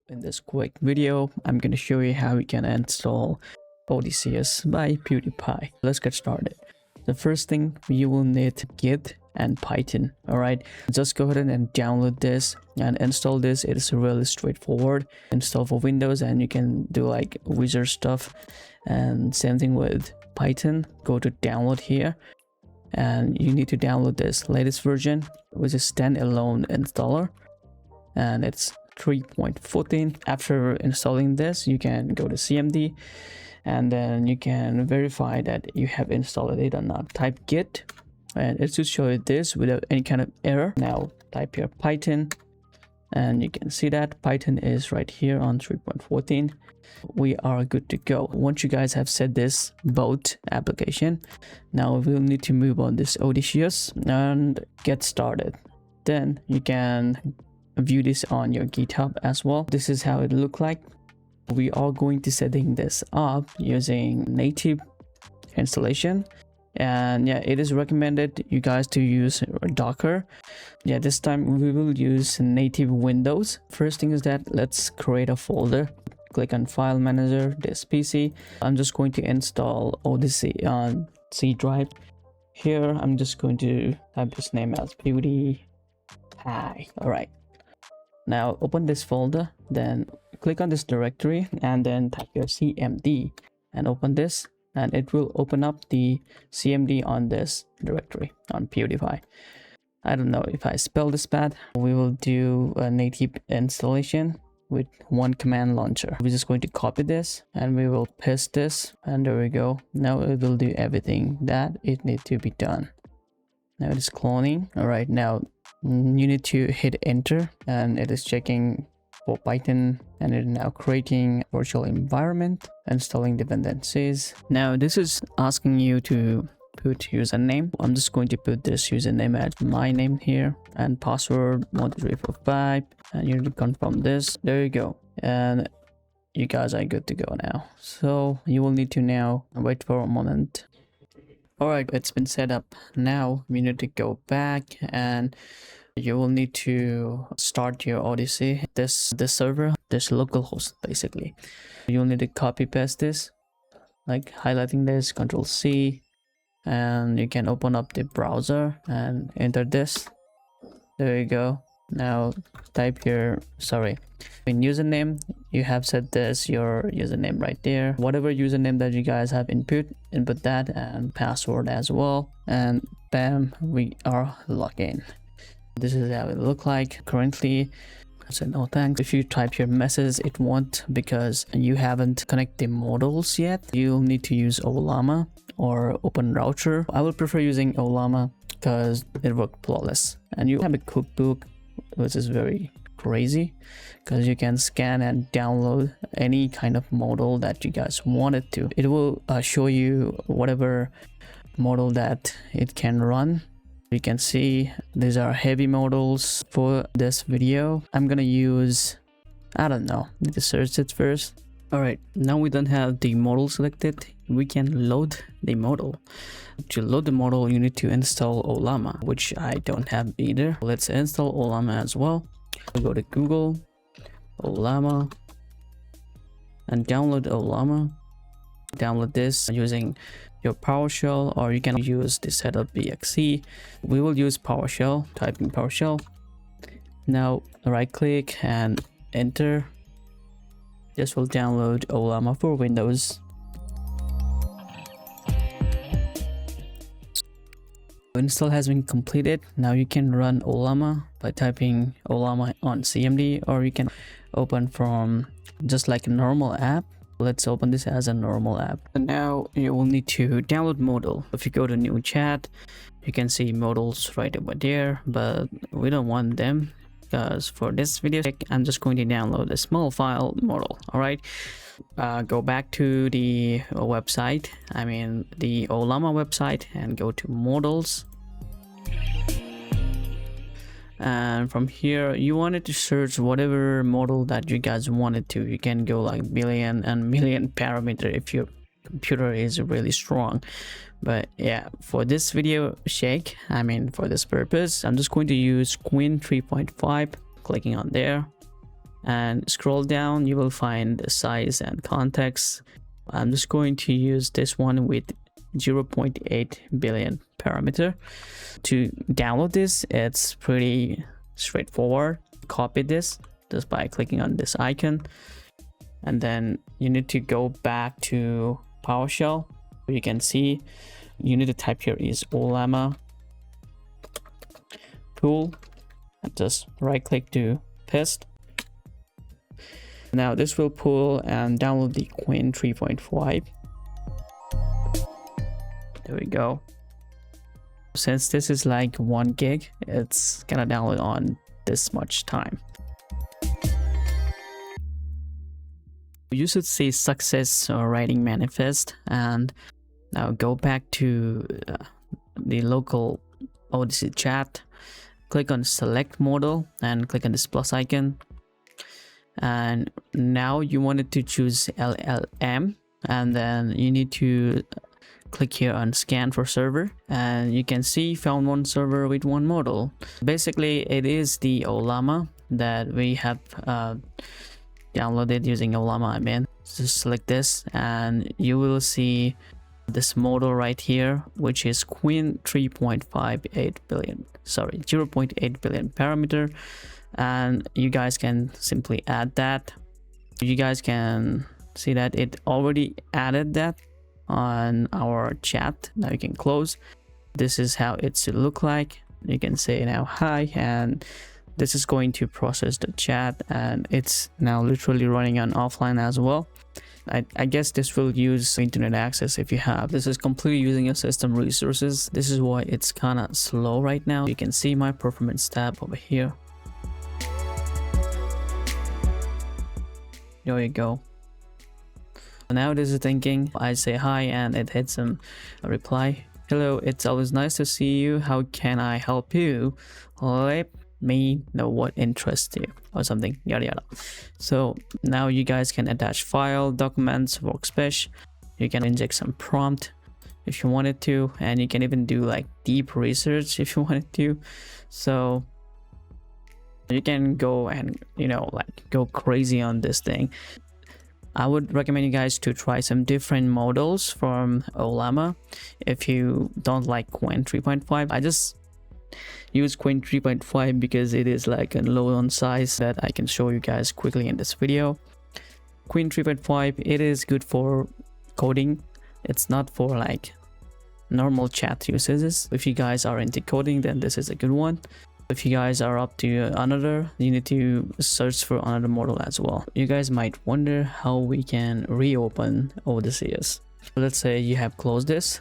In this quick video, I'm going to show you how you can install Odysseus by PewDiePie. Let's get started. The first thing you will need Git and Python. Alright, just go ahead and download this and install this. It is really straightforward. Install for Windows and you can do like wizard stuff. And same thing with Python. Go to download here and you need to download this latest version, which is standalone installer, and it's 3.14. After installing this, you can go to CMD and then you can verify that you have installed it or not. Type git and it should show you this without any kind of error. Now type here Python and you can see that Python is right here on 3.14. We are good to go. Once you guys have set this both application, now we'll need to move on this Odysseus and get started. Then you can view this on your GitHub as well. This is how it look like. We are going to setting this up using native installation, and yeah, it is recommended you guys to use Docker. Yeah, this time we will use native Windows. First thing is that let's create a folder. Click on file manager, this PC. I'm just going to install Odyssey on C drive. Here I'm just going to type his name as PewDiePie. All right, now open this folder, then click on this directory and then type your cmd and open this, and it will open up the cmd on this directory on PewDiePie. I don't know if I spelled this bad. We will do a native installation with one command launcher. We're just going to copy this and we will paste this, and there we go. Now it will do everything that it needs to be done. Now it is cloning. All right, now you need to hit enter and it is checking for Python, and it is now creating a virtual environment, installing dependencies. Now this is asking you to put username. I'm just going to put this username as my name here, and password 1345, and you need to confirm this. There you go, and you guys are good to go now. So you will need to now wait for a moment. All right, it's been set up. Now we need to go back and you will need to start your Odyssey, this server, this localhost basically. You'll need to copy paste this, like highlighting this, Control C, and you can open up the browser and enter this. There you go. Now type here, in username, you have set this your username right there. Whatever username that you guys have input that, and password as well, and bam, we are logged in. This is how it look like currently. So no thanks. If you type your message, it won't, because you haven't connected the models yet. You'll need to use Ollama or Open Router. I will prefer using Ollama because it worked flawless. And you have a cookbook, which is very crazy because you can scan and download any kind of model that you guys wanted to. It will show you whatever model that it can run. You can see these are heavy models. For this video I'm gonna use, I don't know, need to search it first. All right, now we don't have the model selected, we can load the model. To load the model, you need to install Ollama, which I don't have either. Let's install Ollama as well. We'll go to Google, Ollama, and download Ollama. Download this using your PowerShell, or you can use the setup.exe. We will use PowerShell. Type in PowerShell. Now right click and enter. This will download Ollama for Windows. Install has been completed. Now you can run Ollama by typing Ollama on CMD, or you can open from just like a normal app. Let's open this as a normal app. And now you will need to download model. If you go to new chat, you can see models right over there, but we don't want them because for this video I'm just going to download a small file model. All right, go back to the website, I mean the Ollama website, and go to models. And from here you wanted to search whatever model that you guys wanted to. You can go like billion and million parameter if your computer is really strong. But yeah, for this video for this purpose, I'm just going to use Queen 3.5. Clicking on there, and scroll down. You will find the size and context. I'm just going to use this one with 0.8 billion parameter. To download this, it's pretty straightforward. Copy this just by clicking on this icon, and then you need to go back to PowerShell. You can see you need to type here is Ollama tool, and just right click to paste. Now this will pull and download the Queen 3.5. There we go. Since this is like 1 gig, it's gonna download on this much time. You should see success or writing manifest, and now go back to the local Odyssey chat. Click on select model and click on this plus icon, and now you wanted to choose LLM, and then you need to click here on scan for server, and you can see found one server with one model. Basically it is the Ollama that we have downloaded using Ollama. I mean, just select this and you will see this model right here, which is Queen 3.58 billion, sorry, 0.8 billion parameter, and you guys can simply add that. You guys can see that it already added that on our chat. Now you can close. This is how it should look like. You can say now hi, and this is going to process the chat, and it's now literally running on offline as well. I guess this will use internet access if you have. This is completely using your system resources. This is why it's kind of slow right now. You can see my performance tab over here. There you go. Now this is thinking. I say hi and it hits a reply. Hello, it's always nice to see you. How can I help you? Let me know what interests you, or something, yada yada. So now you guys can attach file, documents, workspace. You can inject some prompt if you wanted to, and you can even do like deep research if you wanted to. So you can go and, you know, like go crazy on this thing. I would recommend you guys to try some different models from Ollama. If you don't like Queen 3.5, I just use Queen 3.5 because it is like a low on size that I can show you guys quickly in this video. Queen 3.5, it is good for coding. It's not for like normal chat usages. If you guys are into coding, then this is a good one. If you guys are up to another, you need to search for another model as well. You guys might wonder how we can reopen Odysseus. Let's say you have closed this.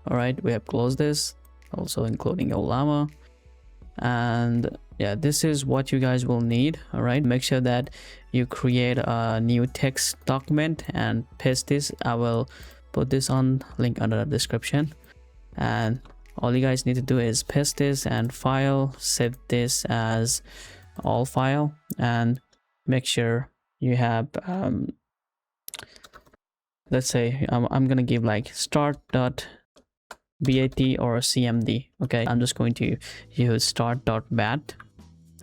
All right, we have closed this, also including Ollama. And yeah, this is what you guys will need. All right, make sure that you create a new text document and paste this. I will put this on link under the description, and all you guys need to do is paste this and file, save this as all file, and make sure you have let's say I'm gonna give like start.bat or cmd. Okay, I'm just going to use start.bat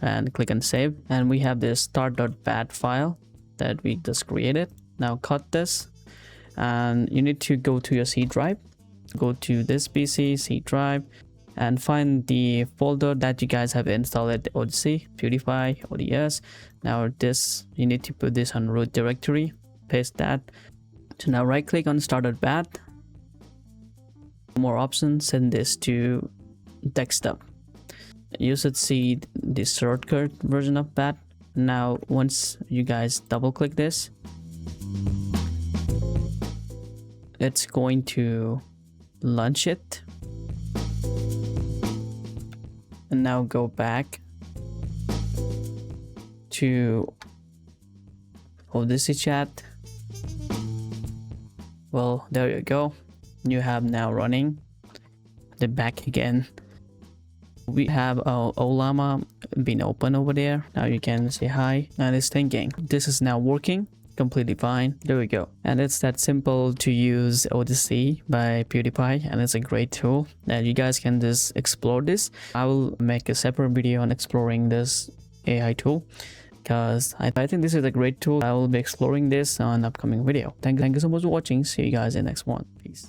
and click on save, and we have this start.bat file that we just created. Now cut this, and you need to go to your C drive. Go to this PC, C drive, and find the folder that you guys have installed at Odyssey, PewDiePie, ODS. Now this, you need to put this on root directory, paste that. So now right click on start.bat. More options, send this to desktop. You should see the shortcut version of bat. Now once you guys double click this, it's going to launch it. And now go back to Odyssey chat. Well, there you go. You have now running the back again. We have Ollama been open over there. Now you can say hi, and it's thinking. This is now working completely fine. There we go. And it's that simple to use Odyssey by PewDiePie, and it's a great tool that you guys can just explore this. I will make a separate video on exploring this AI tool, because I think this is a great tool. I will be exploring this on an upcoming video. Thank you so much for watching. See you guys in the next one. Peace.